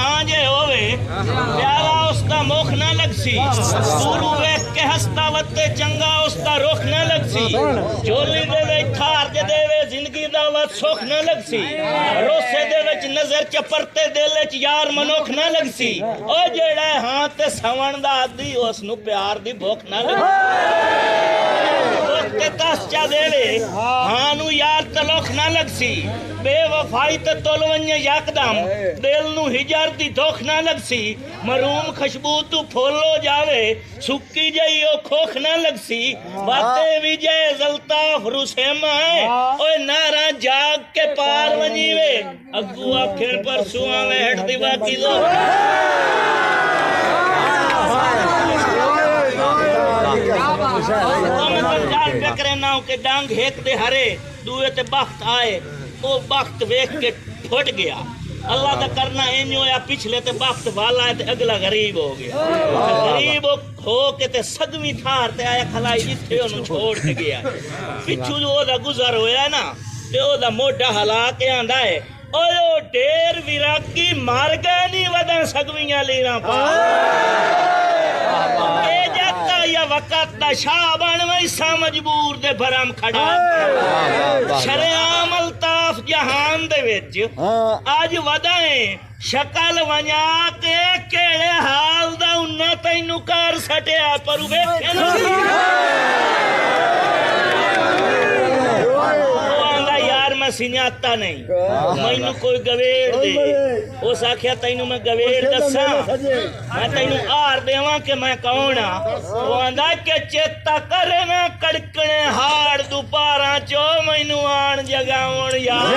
हाँ जे होवे प्यारा उसका मुख ना लगसी दूरू वेख के हंसता वत्ते चंगा उसका रुख ना लगसी झोली दे विच थार जे देवे जिंदगी दा वत सुख ना लगसी रोसे दे विच नजर चपरते दिल विच यार मनुख ना लगसी ओ जेड़ा हां ते सवण दा आदी उस नु प्यार दी भुख ना लगसी ते तस्चा देवे हां नु यार तलुख ना लगसी बेवफाई ते तोलवन्य यकदम दिल नु हिजर दी दुख ना लगसी मरूम खुशबू तू फुल हो जावे सुक्की जई ओ खोख ना लगसी बातें विजय जलताफ रुसेमा है ओए नारा जाग के पार वजीवे अगू आखिर पर सुआवे हट दी बाकी दो के डांग हेक दे हरे दुए ते बख्त आए ओ बख्त वेख के फुट गया अल्लाह दा करना इंज होया पिछले ते बख्त वाला है ते अगला गरीब हो गया गरीब हो के ते सगवी थार ते आया खलाई जिथे ओनु छोड़ के गया पिछू जो ओदा गुजर होया ना ते ओदा मोटा हला के आंदा है ओए ओ ढेर विराकी मार गए नी वदा सगवीयां लीना पा या वक़्त दा शाह बन वैसा मजबूर दे भरम खड़ा शरेआम अल्ताफ जहान दे विच आज वदाए शकल वंजा के केड़े हाल दा उन्ना तैनू कर सटिया पर वेखे ना सिन्याता नहीं मैनू कोई गवेड़ दे उस आख्या तैनू मैं गवेड़ दसा मैं तैनू हार देवा कि मैं कौन आ वो आंदा के चेता करे ना कड़कने हाड़ दोपहरा चो मैनू आन जगावण यार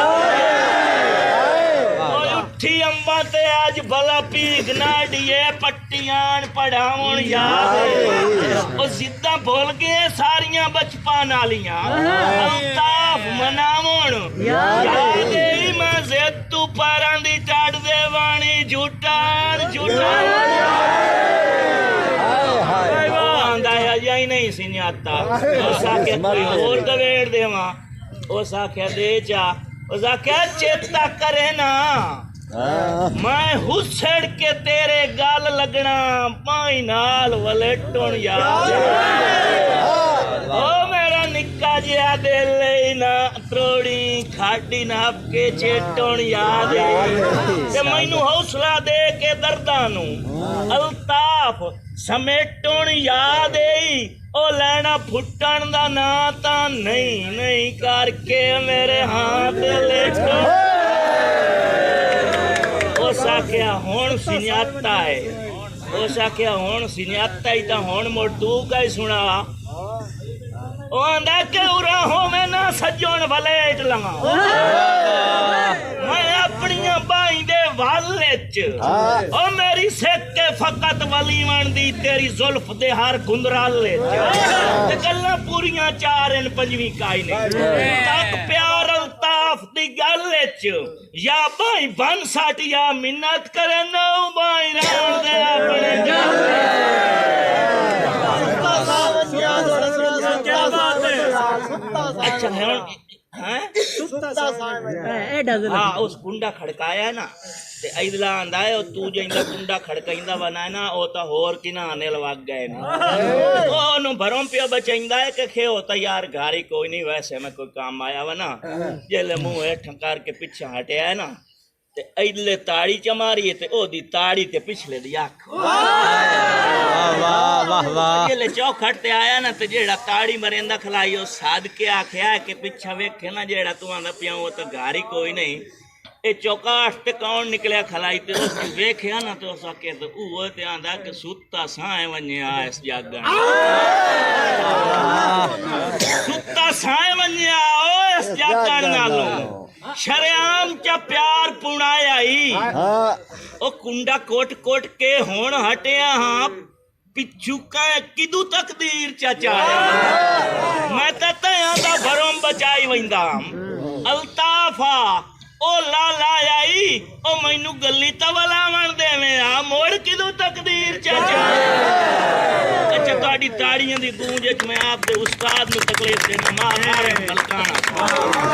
उठी अंबा ते आज भला पीग ना डिये पट्टियां पढ़ावण याद ओ जिद्दां भुल गए सारियां बचपन वालियां अल्ताफ मनावण याद ही मैं जिद तू पारां दी चढ़ दे वाणी झूठान झूठान आंदा है नहीं सिन्याता उस आखे कोई और गवेड़ देवा उस आखे दे जा उस आखे चेता करे ना मैं हुसड़ के तेरे गाल लगना पाई नाल वलेटुन याद ओ मेरा निक्का जिहा दिल ना त्रोड़ी खाड़ी नाप के चेटुन याद ते मैनू हौसला दे के दर्दां नू अल्ताफ समेटुन याद ओ लैना फुटन दा ना ता नहीं नहीं करके मेरे हाथ लेटो उस आख्या हुण सिन्याता है उस आख्या हुण सिन्याता ही ता हुण मुड़ तू कई सुना ओ आंदा के उरा होवे ना सजण वलेट लगा मैं अपनियां बाई दे वल विच ओ मेरी सिक के फकत वलीवन दी तेरी जुल्फ दे हर गुंदराल ते गल्लां पूरियां चार इन पंजवीं काई नहीं तक प्यार अल्ताफ दी गल विच या बाई बन सट या मिन्नत करे नौ बाई राण दे अपने अच्छा हाँ उस कुंडा खड़काया ना ते इदला आंदा है तू जिंदा कुंडा खड़काइंदा वना ना ओ ता होर किना आने लग गए ने ओनु भरों पियो बचाइंदा है कि खे होता यार घारी कोई नहीं वैसे मैं कोई काम आया वना जेले मुंह हेठ कर के पीछे हटया है ना ते इदले ताड़ी चमारी ते ओदी ताड़ी ते पिछले दी आंख वाह वाह वाह जेले चौखट ते आया ना ते जेड़ा ताड़ी मरेंदा खलाई ओ साध के आख्या कि पीछे वेखे ना जेड़ा तू आंदा पिया ओ तो घारी कोई नहीं ए चौकाश ते कौन निकलिया खलाई ते उस वेख्या ना तो सके तो वो ते आंदा कि सुत्ता साए वन्या इस जागण सुत्ता साए वन्या ओ इस जागण नालों शरेआम चा प्यार पुणाया ही ओ कुंडा कोट कोट के होण हटिया हाँ पिछू का किदू तकदीर चाचाया मैं तो तया दा भरों बचाई वंदा अल्ताफा ओ ला आई ओ मैनू गली तवला मन देवे आ मोड़ किदू तकदीर चाचा अच्छा ताड़ी ताड़ियां दी गूंज मैं आप दे उस्ताद नु तकलीफ देना मार मारे मलकाना